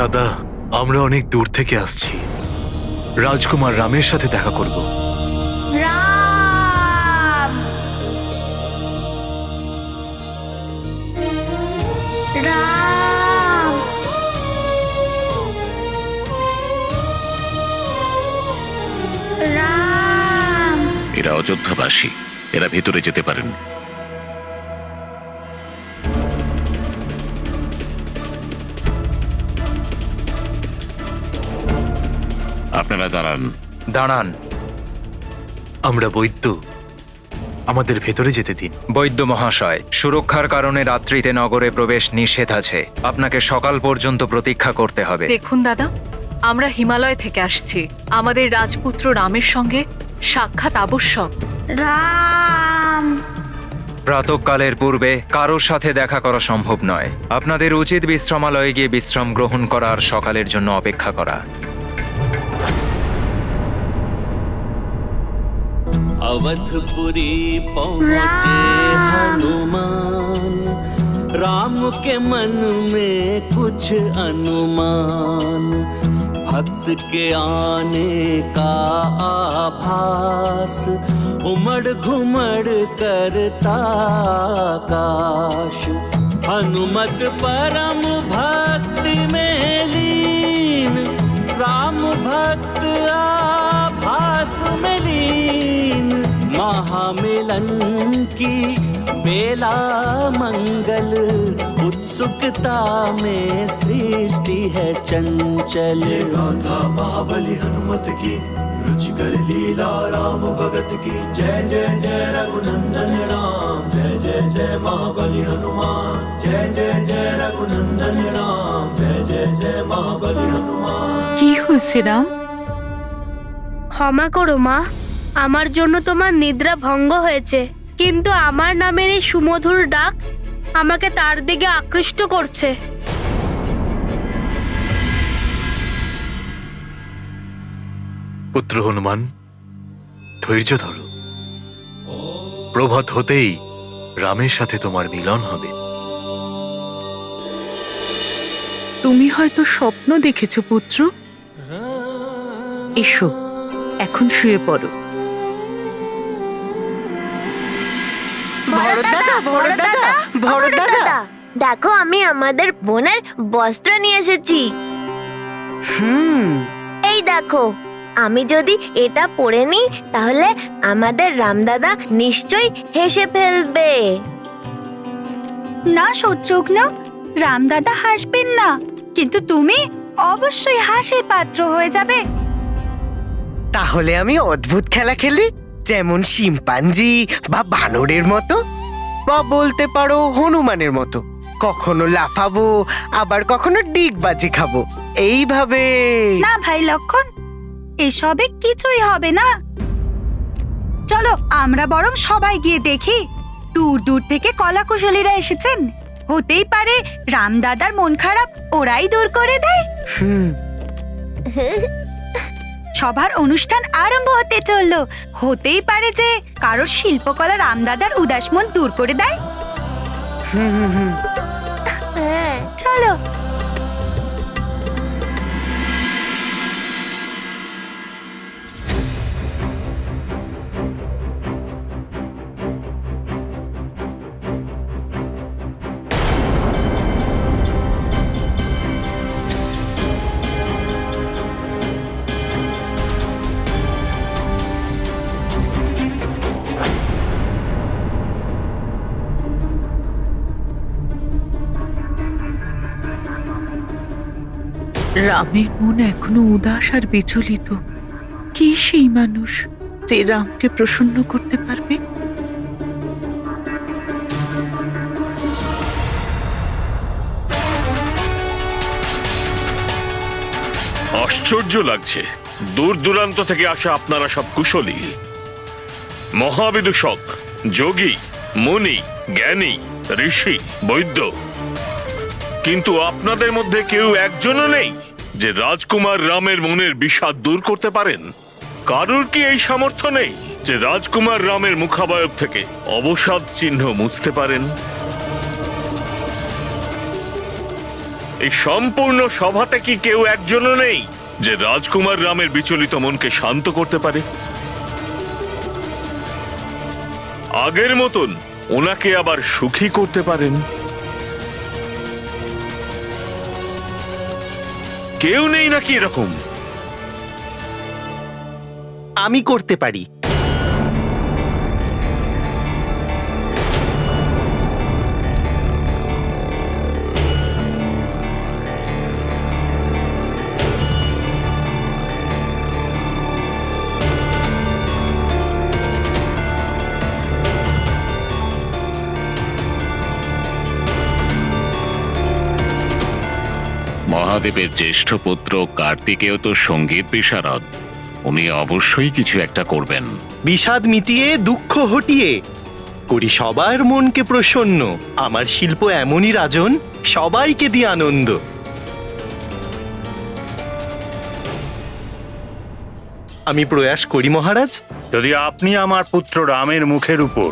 দাদা, আমরা অনেক দূর থেকে আসছি। রাজকুমার রামের সাথে দেখা করব। রাম রাম রাম। এরা অযোধ্যাবাসী, এরা ভেতরে যেতে পারেন। আপনারা দাঁড়ান। দাঁড়ান। আমরা বৈদ্য, আমাদের ভেতরে যেতে দিন। বৈদ্য মহাশয়, সুরক্ষার কারণে রাত্রিতে নগরে প্রবেশ নিষেধ আছে। আপনাকে সকাল পর্যন্ত প্রতীক্ষা করতে হবে। দেখুন দাদা, আমরা হিমালয় থেকে আসছি। আমাদের রাজপুত্র রামের সঙ্গে সাক্ষাৎ আবশ্যক। রাম প্রাতঃকালের পূর্বে কারোর সাথে দেখা করা সম্ভব নয়। আপনাদের উচিত বিশ্রামালয়ে গিয়ে বিশ্রাম গ্রহণ করা আর সকালের জন্য অপেক্ষা করা। अवधपुरी पहुँचे हनुमान, राम के मन में कुछ अनुमान, भक्त के आने का आभास, उमड़ घुमड़ करता आकाश। हनुमत परम भक्ति में लीन, राम भक्त आभास में लीन, महामिलन की बेला मंगल, उत्सुकता में सृष्टि है चंचल। गाथा महाबली हनुमत की, रुचिकर लीला राम भगत की। जय जय जय रघुनंदन राम, जय जय जय महाबली हनुमान। जय जय जय रघुनंदन राम, जय जय जय महाबली हनुमान। কি হয়েছে রাম? ক্ষমা করো মা, আমার জন্য তোমার নিদ্রা ভঙ্গ হয়েছে, কিন্তু আমার নামের এই সুমধুর ডাক আমাকে তার দিকে আকৃষ্ট করছে। পুত্র হনুমান, ধৈর্য ধরো। প্রভাত হতেই রামের সাথে তোমার মিলন হবে। তুমি হয়তো স্বপ্ন দেখেছো পুত্র। এসো, এখন শুয়ে পড়ো। দেখো, আমি আমাদের বোনের বস্ত্র নিয়ে এসেছি। এই দেখো, আমি যদি এটা পরে নিই তাহলে আমাদের রামদাদা নিশ্চয়ই হেসে ফেলবে। না শত্রুঘ্ন, রামদাদা হাসবেন না, কিন্তু তুমি অবশ্যই হাসির পাত্র হয়ে যাবে। তাহলে আমি অদ্ভুত খেলা খেলি, যেমন শিম্পাঞ্জি বা বানরের মতো, বা বলতে পারো হনুমানের মতো। কখনো লাফাবো, আবার কখনো ডিগবাজি খাবো, এইভাবে। না ভাই লক্ষণ, এসবে কিছুই হবে না। চলো আমরা বরং সবাই গিয়ে দেখি। দূর দূর থেকে কলাকুশলীরা এসেছেন, হতেই পারে রামদাদার মন খারাপ ওরাই দূর করে দেয়। সবার অনুষ্ঠান আরম্ভ হতে চললো, হতেই পারে যে কারোর শিল্পকলা রামদাদার উদাস মন দূর করে দেয়। চলো। রামের মন এখনো উদাস আর বিচলিত। কি সেই মানুষ যে রামকে প্রসন্ন করতে পারবে? আশ্চর্য লাগছে, দূর দূরান্ত থেকে আসা আপনারা সব কুশলী, মহাবিদূষক, যোগী, মুনি, জ্ঞানী, ঋষি, বৈদ্য, কিন্তু আপনাদের মধ্যে কেউ একজনও নেই যে রাজকুমার রামের মনের বিষাদ দূর করতে পারেন। কারুর কি এই সামর্থ্য নেই যে রাজকুমার রামের মুখাবয়ব থেকে অবসাদ চিহ্ন মুছতে পারেন? এই সম্পূর্ণ সভাতে কি কেউ একজনও নেই যে রাজকুমার রামের বিচলিত মনকে শান্ত করতে পারে? আগের মতন ওনাকে আবার সুখী করতে পারেন? কেউ নেই নাকি এরকম? আমি করতে পারি। মহাদেবের জ্যেষ্ঠ পুত্র কার্তিকেয় তো সঙ্গীত বিশারদ। উনি অবশ্যই কিছু একটা করবেন। বিষাদ মিটিয়ে দুঃখ হটিয়ে করি সবার মনকে প্রসন্ন। আমার শিল্প এমনই রাজন, সবাইকে দিয়ে আনন্দ। আমি প্রয়াস করি মহারাজ। যদি আপনি আমার পুত্র রামের মুখের উপর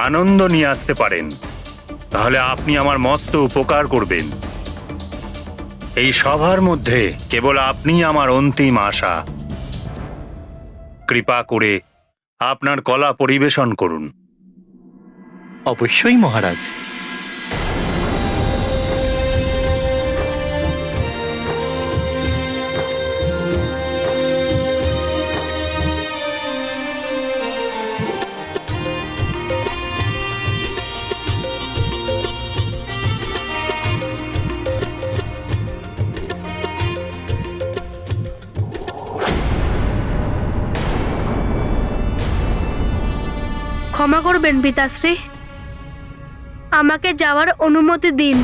আনন্দ নিয়ে আসতে পারেন, তাহলে আপনি আমার মস্ত উপকার করবেন। এই সভার মধ্যে কেবল আপনি আমার অন্তিম আশা। কৃপা করে আপনার কলা পরিবেশন করুন। অবশ্যই মহারাজ। ক্ষমা করবেন পিতাশ্রী, আমাকে যাওয়ার অনুমতি দিন।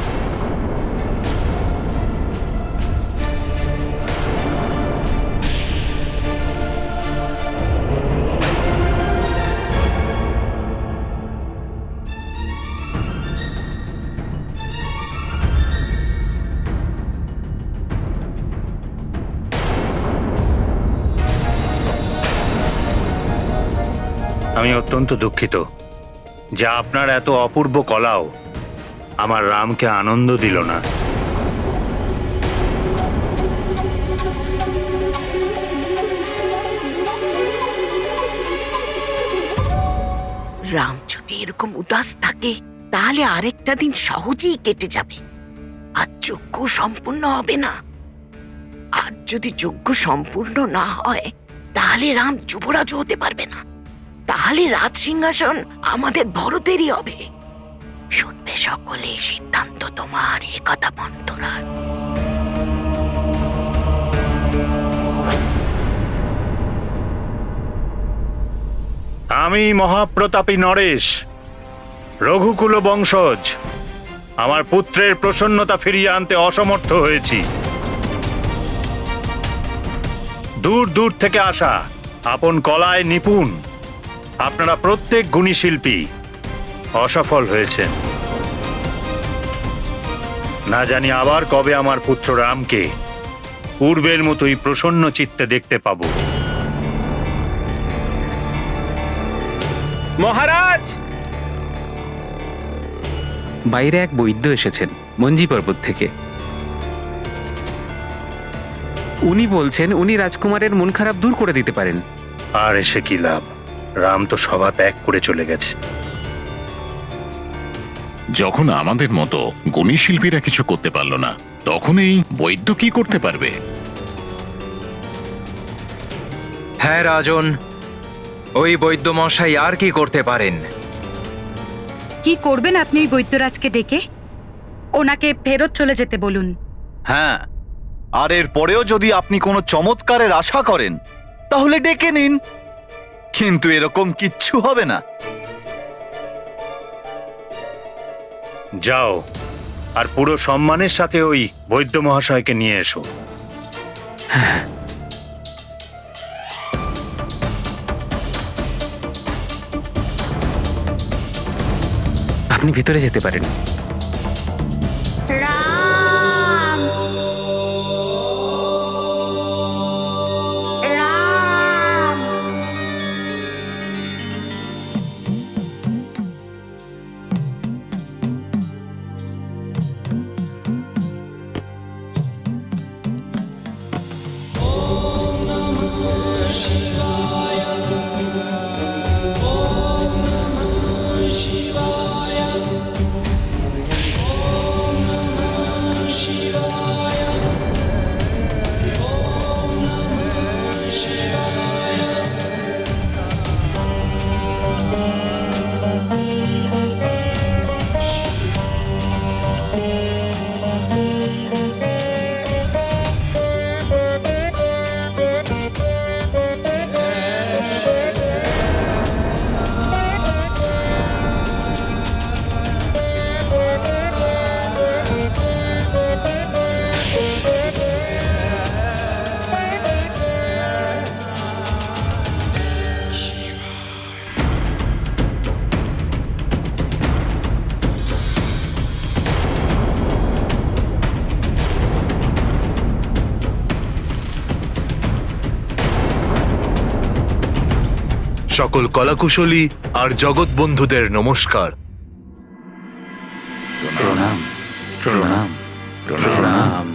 আমি অত্যন্ত দুঃখিত যে আপনার এত অপূর্ব কলাও আমার রামকে আনন্দ দিল না। রাম যদি এরকম উদাস থাকে তাহলে আরেকটা দিন সহজেই কেটে যাবে। আজ যজ্ঞ সম্পূর্ণ হবে না। আজ যদি যজ্ঞ সম্পূর্ণ না হয় তাহলে রাম যুবরাজ হতে পারবে না। তাহলে রাজ সিংহাসন আমাদের ভরতেরই হবে। শুনবে সকলে, সিদ্ধান্ত তোমার, এ কথা মন্থরার। আমি মহাপ্রতাপী নরেশ, রঘুকুল বংশজ, আমার পুত্রের প্রসন্নতা ফিরিয়ে আনতে অসমর্থ হয়েছি। দূর দূর থেকে আসা আপন কলায় নিপুণ আপনারা প্রত্যেক গুণী শিল্পী অসফল হয়েছেন। না জানি আবার কবে আমার পুত্র রামকে পূর্বের মতোই প্রসন্ন চিত্তে দেখতে পাবো। মহারাজ, বাইরে এক বৈদ্য এসেছেন মঞ্জি পর্বত থেকে। উনি বলছেন উনি রাজকুমারের মন খারাপ দূর করে দিতে পারেন। আর এসে কি লাভ? রাম তো সভা ত্যাগ করে চলে গেছে। যখন আমাদের মতো গুণী শিল্পীরা কিছু করতে পারল না, তখন এই বৈদ্য কি করতে পারবে? হ্যাঁ রাজন, ওই বৈদ্য মশাই আর কি করতে পারেন? কি করবেন আপনি ওই বৈদ্যরাজকে ডেকে? ওনাকে ফেরত চলে যেতে বলুন। হ্যাঁ, আর এর পরেও যদি আপনি কোনো চমৎকারের আশা করেন তাহলে ডেকে নিন, কিন্তু এরকম কিচ্ছু হবে না। যাও, আর পুরো সম্মানের সাথে ওই বৈদ্য মহাশয়কে নিয়ে এসো। আপনি ভিতরে যেতে পারেন। সকল কলাকুশলী আর জগৎ বন্ধুদের নমস্কার। প্রণাম প্রণাম প্রণাম।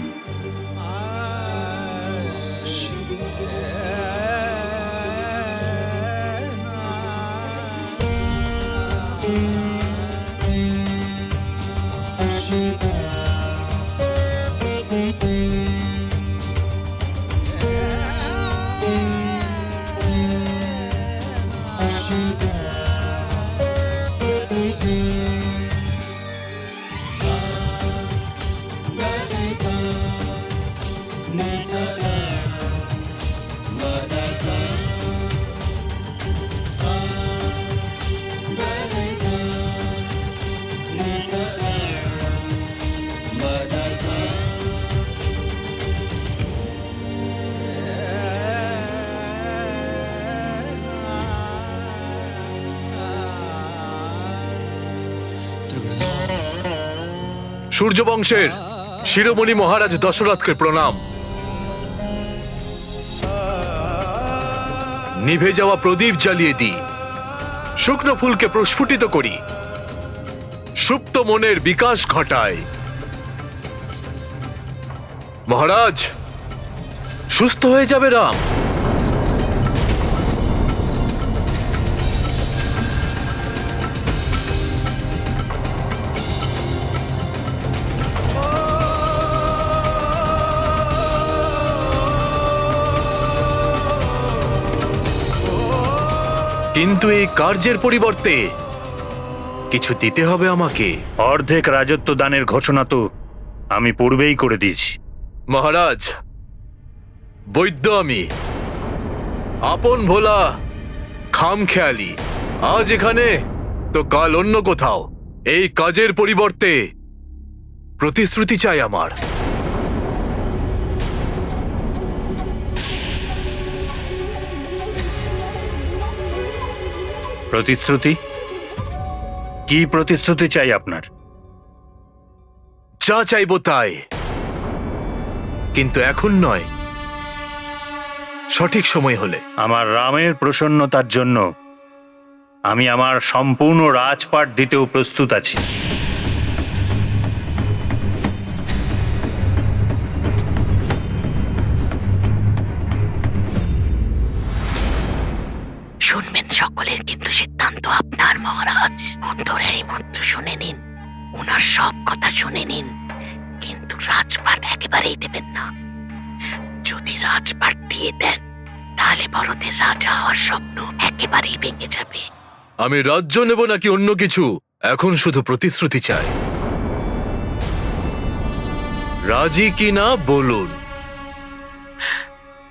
সূর্যবংশের শিরোমণি মহারাজ দশরথকে প্রণাম। নিভে যাওয়া প্রদীপ জ্বালিয়ে দিই, শুকনো ফুলকে প্রস্ফুটিত করি, সুপ্ত মনের বিকাশ ঘটায়। মহারাজ, সুস্থ হয়ে যাবে রাম। কিন্তু এই কার্যের পরিবর্তে কিছু দিতে হবে আমাকে। অর্ধেক রাজত্ব দানের ঘোষণা তো আমি পূর্বেই করে দিয়েছি। মহারাজ, বৈদ্য আমি, আপন ভোলা, খামখেয়ালি। আজ এখানে তো কাল অন্য কোথাও। এই কাজের পরিবর্তে প্রতিশ্রুতি চাই আমার। প্রতিশ্রুতি? কি প্রতিশ্রুতি চাই আপনার? যা চাইবো তাই, কিন্তু এখন নয়, সঠিক সময় হলে। আমার রামের প্রসন্নতার জন্য আমি আমার সম্পূর্ণ রাজপাট দিতেও প্রস্তুত আছি। শুনবেন সকলের কিন্তু সিদ্ধান্ত আপনার মহারাজ। অন্তরের এই মন্ত্র শুনে নিন, ওনার সব কথা শুনে নিন, কিন্তু রাজপাট একেবারেই দেবেন না। যদি রাজপাট দিয়ে দেন তাহলে ভরতের রাজা হওয়ার স্বপ্ন একেবারেই ভেঙে যাবে। আমি রাজ্য নেব নাকি অন্য কিছু, এখন শুধু প্রতিশ্রুতি চাই। রাজি কিনা বলুন।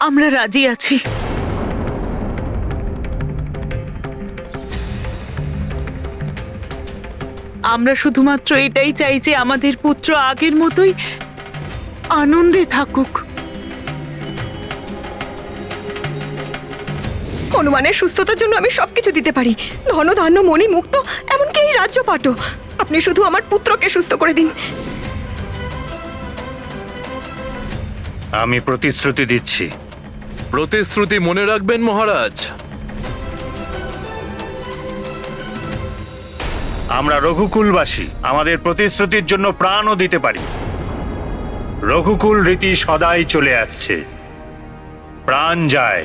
আমরা রাজি আছি। আমরা শুধুমাত্র এটাই চাই যে আমাদের পুত্র আগের মতোই আনন্দে থাকুক। হনুমানের সুস্থতার জন্য আমি সবকিছু দিতে পারি, ধন ধান্য মণি মুক্ত, এমনকি এই রাজ্যপাটও। আপনি শুধু আমার পুত্রকে সুস্থ করে দিন। আমি প্রতিশ্রুতি দিচ্ছি। প্রতিশ্রুতি মনে রাখবেন মহারাজ। আমরা রঘুকুলবাসী, আমাদের প্রতিশ্রুতির জন্য প্রাণও দিতে পারি। রঘুকুল রীতি সদাই চলে আসছে, প্রাণ যায়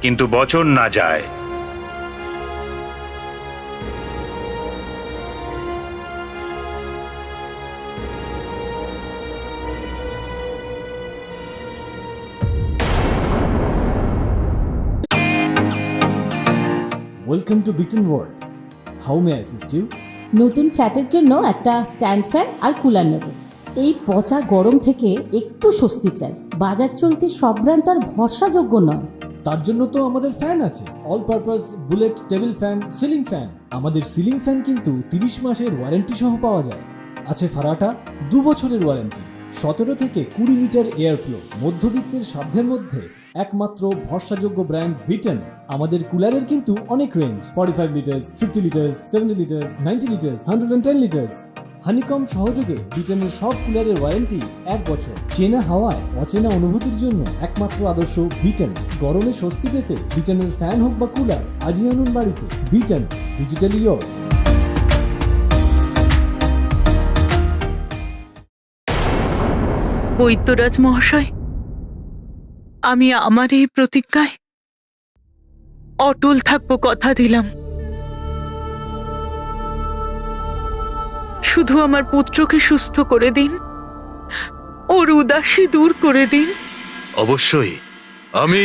কিন্তু বচন না যায়। Welcome to Beaten World. How may I assist you? নতুন ফ্ল্যাটের জন্য একটা স্ট্যান্ড ফ্যান আর কুলার নেব। এই পচা গরম থেকে একটু স্বস্তি চাই। বাজার চলতে সব ব্র্যান্ড আর ভরসাযোগ্য নয়। তার জন্য তো আমাদের ফ্যান আছে, all purpose bullet table fan, ceiling fan. আমাদের সিলিং ফ্যান কিন্তু 30 মাসের ওয়ারেন্টি সহ পাওয়া যায়। আছে ফারাটা 2 বছরের ওয়ারেন্টি, 17 থেকে 20 মিটার এয়ার ফ্লো। মধ্যবিত্তের সাধ্যের মধ্যে একমাত্র ভরসাযোগ্য ব্র্যান্ড বিটেন। আমাদের কুলারের কিন্তু অনেক range, 45 litres, 50 litres, 70 litres, 90 litres, 110 litres. Honeycomb সহযোগে ব্রিটেনের সব কুলারের ওয়ারেন্টি 1 বছর। চেনা হাওয়ায় অচেনা অনুভূতির জন্য একমাত্র আদর্শ ব্রিটেন। গরমে স্বস্তি পেতে ব্রিটেনের ফ্যান হোক বা কুলার, আজই আনুন বাড়িতে। Britain, digitally years. বৈদ্যরাজ মহাশয়, আমি আমার এই প্রতিজ্ঞায় অটল থাকবো, কথা দিলাম। শুধু আমার পুত্রকে সুস্থ করে দিন, ওর উদাসী দূর করে দিন। অবশ্যই আমি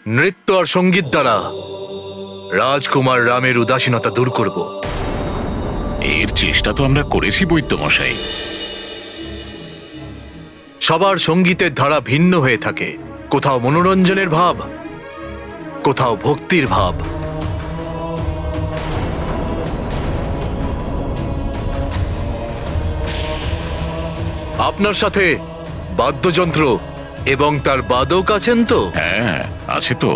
নৃত্য আর সঙ্গীত দ্বারা রাজকুমার রামের উদাসীনতা দূর করব। এর চেষ্টা তো আমরা করেছি বৈদ্যমশাই। সবার সঙ্গীতের ধারা ভিন্ন হয়ে থাকে, কোথাও মনোরঞ্জনের ভাব, কোথাও ভক্তির ভাব। আপনার সাথে বাদ্যযন্ত্র এবং তার বাদক আছেন তো? হ্যাঁ, আছে তো।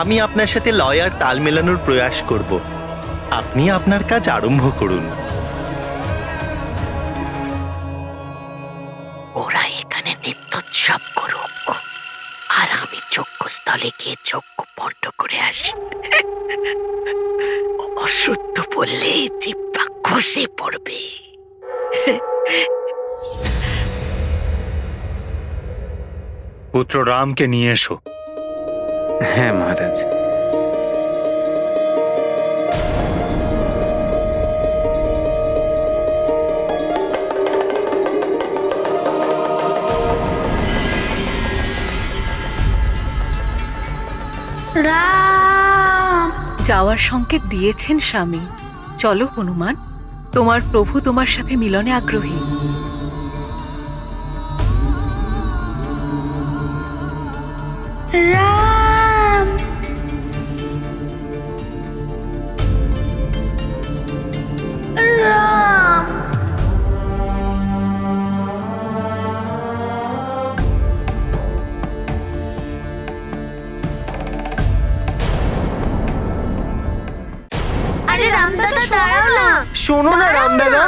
আমি আপনার সাথে লয় আর তাল মেলানোর প্রয়াস করব। আপনি আপনার কাজ আরম্ভ করুন। ওরা এখানে নৃত্যোৎসব করুক, আর আমি যজ্ঞস্থলে গিয়ে যজ্ঞ পণ্ড করে আসি। অশুদ্ধ বললে জিহ্বা খসে পড়বে। পুত্র রামকে নিয়ে এসো। হ্যাঁ মহারাজ। রাম! যাওয়ার সংকেত দিয়েছেন স্বামী। চলো হনুমান, তোমার প্রভু তোমার সাথে মিলনে আগ্রহী। রাম! রাম! আরে রামদাদা দাঁড়াও না। শোনো না রামদাদা,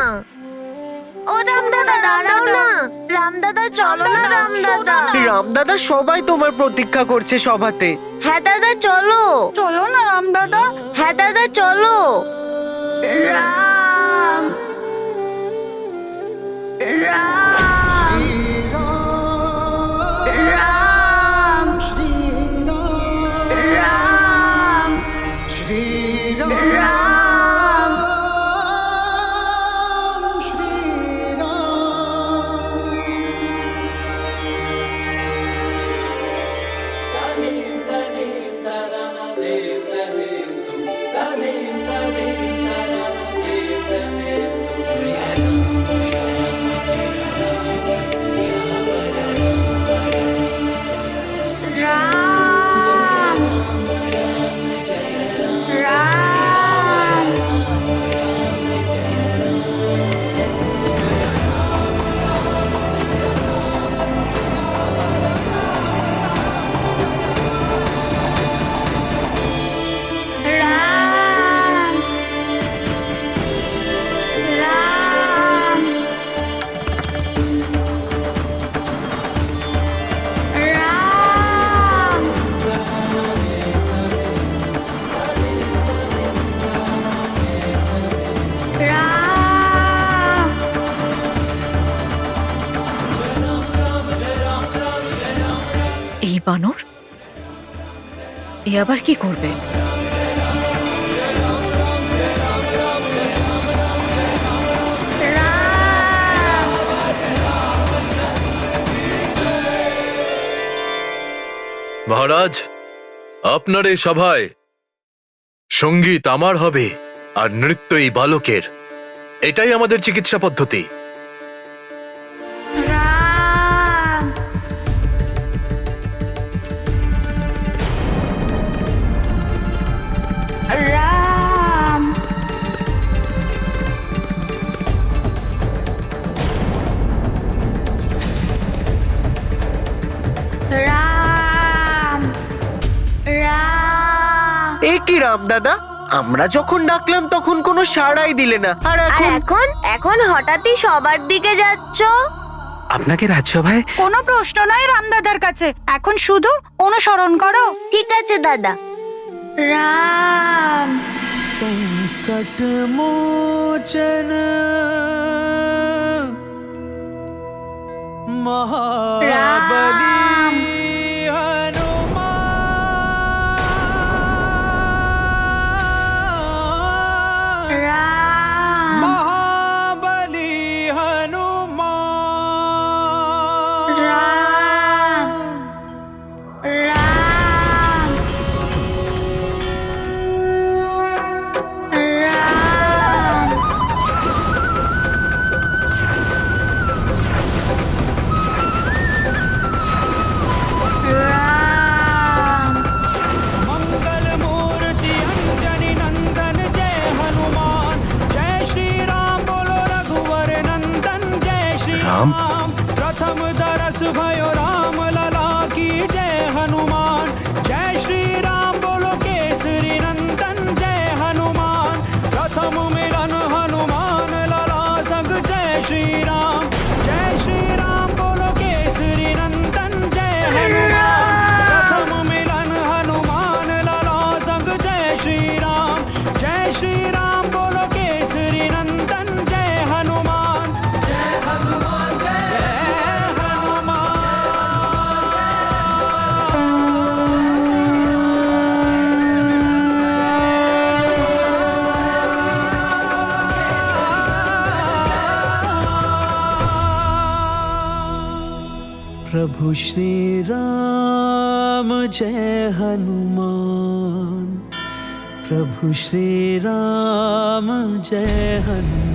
ও রামদাদা দাঁড়াও না। রামদাদা চলো না রামদাদা। রামদাদা সবাই তোমার প্রতীক্ষা করছে সভাতে। হ্যাঁ দাদা চলো। চলো না রাম দাদা। হ্যাঁ দাদা চলো। রাম! রাম! রাম! রাম! রাম! এই বানর, এ আবার কি করবে? মহারাজ, আপনার এই সভায় সঙ্গীত আমার হবে আর নৃত্য এই বালকের। এটাই আমাদের চিকিৎসা পদ্ধতি। রাম! রাম! রাম! রাম! এ কি রামদাদা, আমরা যখন ডাকলাম তখন কোনো সাড়াই দিলে না, আর এখন এখন হঠাৎই সবার দিকে যাচ্ছ। আপনাকে রাজসভায় কোনো প্রশ্ন নয় রামদাদার কাছে, এখন শুধু অনুসরণ করো। ঠিক আছে দাদা। রাম संकट मोचन महाबली हनुमान महाबली हनुमान मंगल मूर्ति अंजनी नंदन जय हनुमान, जय श्री राम बोलो रघुवर नंदन जय श्री राम। प्रथम दरस भयो राम लला की जय हनुमान, जय श्री राम बोलो केसरी नंदन जय हनुमान। प्रथम मिलन हनुमान लला संग जय श्री राम, जय श्री राम बोलो केसरी नंदन जय हनुमान। प्रथम मिलन हनुमान लला संग जय श्री राम, जय श्री राम बोलो केसरी नंदन जय हनुमान। जय हनुमान जय प्रभु श्री राम जय हनुमान, प्रभु श्री राम जय हनुमान।